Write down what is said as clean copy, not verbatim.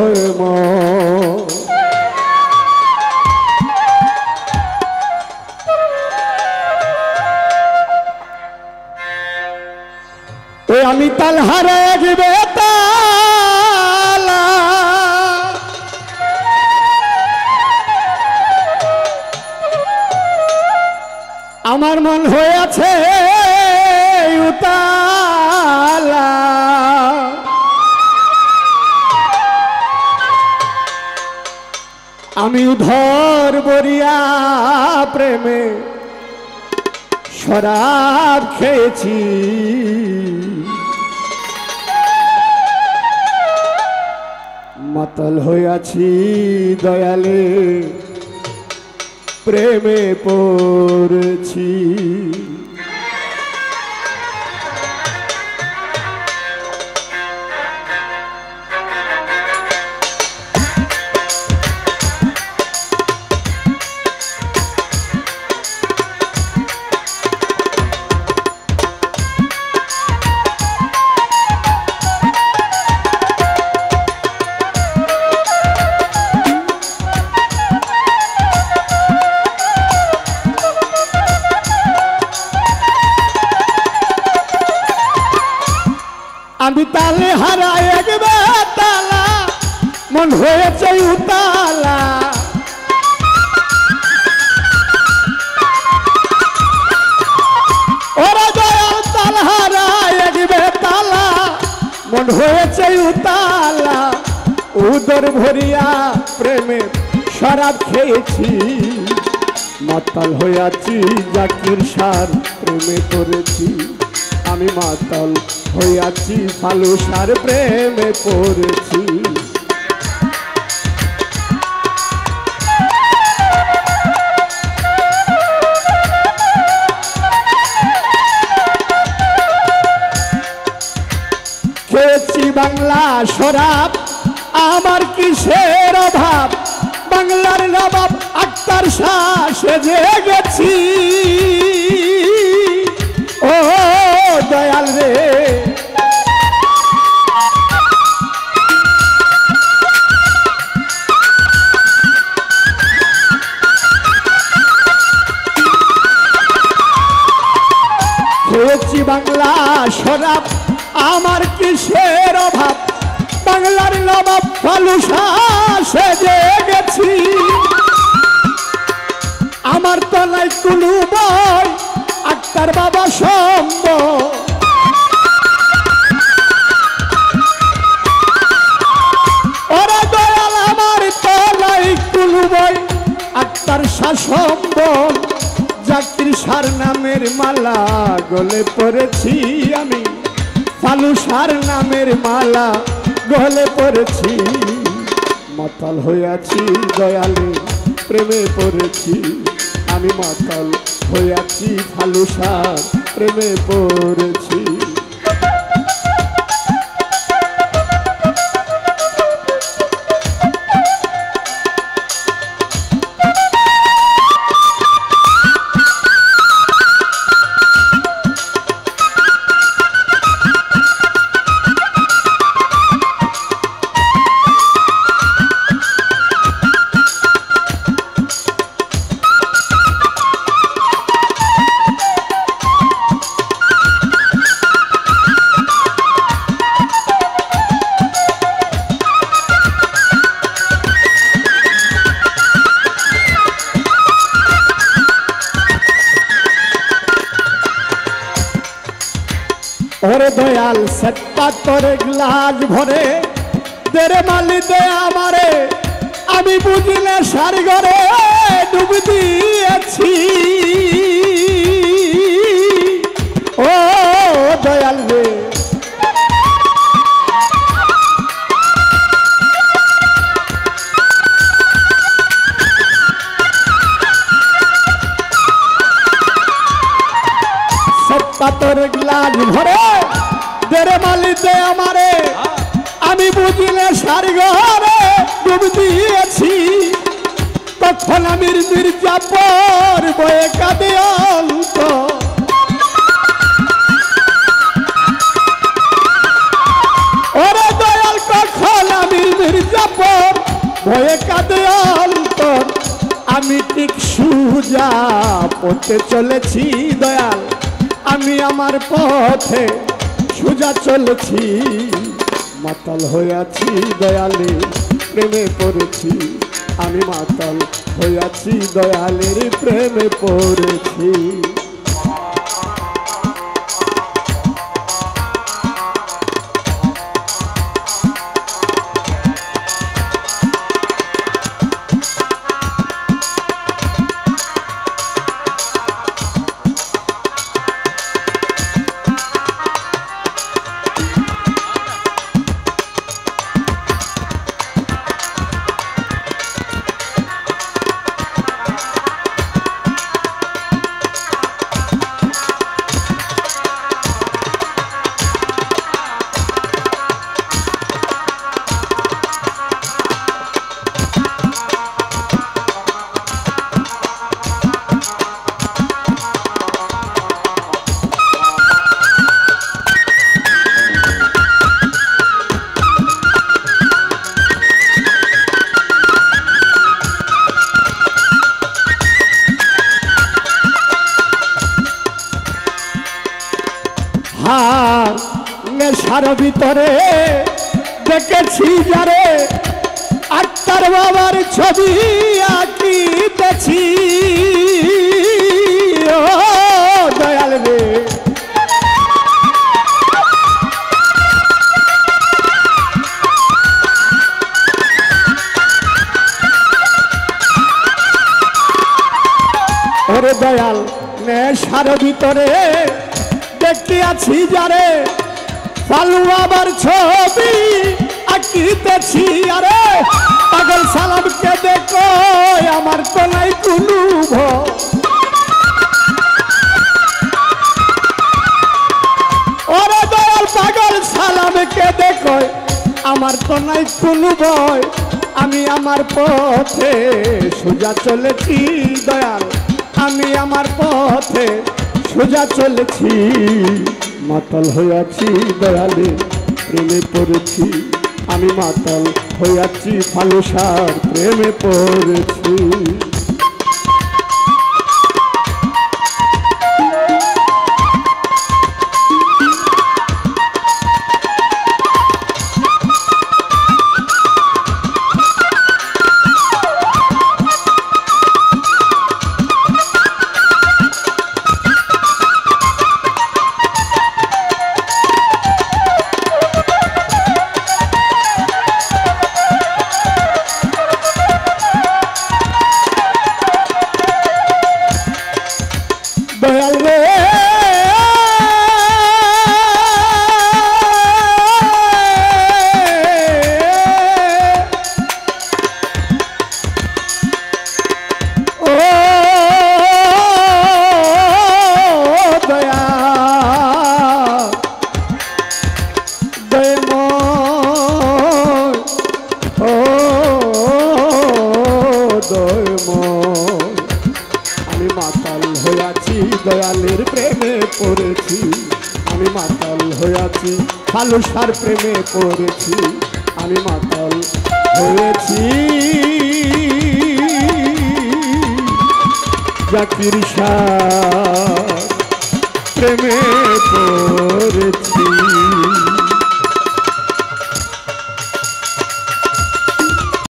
ধর্ম আমি তাল হারে গিবে তালা আমার মন হয়েছে উতালা আমি উধর বরিয়া প্রেমে শরাব খেয়েছি মাতাল হইয়াছি দয়ালে প্রেমে পড়েছি আমি তালে হারায় একবে তালা মন হয়েছে উতালা ওরা দয়াল তাল হারায় একবে তালা মন হয়েছে উতালা উদর ভরিয়া প্রেমে শরাব খেয়েছি মাতাল হইয়াছি জাকির সার প্রেমে করেছি আমি মাতাল হইয়াছি ফালুসার প্রেমে পড়েছি খেয়েছি বাংলা শরাব আমার কিসের অভাব বাংলার নবাব আক্তার শাহ সেজে গেছি ও দয়াল রে খেয়েছি বাংলা শরাব আমার কিসের অভাব বাংলার নবাব ফালুসা সেজে গেছি আমার তো নাই কোনো বই আক্তার বাবা সম্ভ ওরা দয়াল আমার তো নাই কোনো বই আক্তার শাসম্ভ জাকির সার নামের মালা গলে পড়েছি আমি ফালুসার নামের মালা গলে পড়েছি মাতাল হইয়াছি দয়ালে প্রেমে পড়েছি আমি মাতাল হইয়াছি ফালুসার প্রেমে পড়েছি ওরে দয়াল সত্তা তোরে গ্লাস ভরে তেরে মালি দে আমারে আমি বুঝিলে সার ঘরে ডুব দিয়েছি ও দয়াল রে পাতর গ্লাস ভরে দেরে মালি দে আমারে আমি বুঝিলে সার ঘরে ডুব দিয়েছি তখন আমির মির্জাপুর বয়ে কাঁদে অন্ত ওরে দয়াল কখন আমির মির্জাপুর ভয়ে কাঁদে অন্তর আমি ঠিক সুজা পথে চলেছি দয়াল আমি আমার পথে সুজা চলেছি মাতাল হইয়াছি দয়ালে প্রেমে পড়েছি আমি মাতাল হইয়াছি দয়ালের প্রেমে পড়েছি নেশার ভিতরে দেখেছি যারে আক্তার বাবার ছবি আঁকিতেছি ও দয়াল রে ওরে দয়াল নেশার ভিতরে দেখিয়াছি যারে ফালু আবার ছবি আঁকিতেছি আরে পাগল সালামকে দেখো আমার তো নাই কোনো ভয় ওরে দয়াল পাগল সালামকে দেখো আমার তো নাই কোনো ভয় আমি আমার পথে সোজা চলেছি দয়াল আমি আমার পথে সোজা চলেছি মাতাল হইয়াছি দয়ালে প্রেমে পড়েছি আমি মাতাল হইয়াছি ফালুসার প্রেমে পড়েছি দয়াল রে ও দয়া দয়ময় ও দয়ময় আমি মাতাল হইয়াছি দয়ালের প্রেমে পড়েছি আমি মাতাল হইয়াছি ফালুসার প্রেমে পড়েছি আমি মাতাল হয়েছি জাকির শাহ প্রেমে পড়েছি।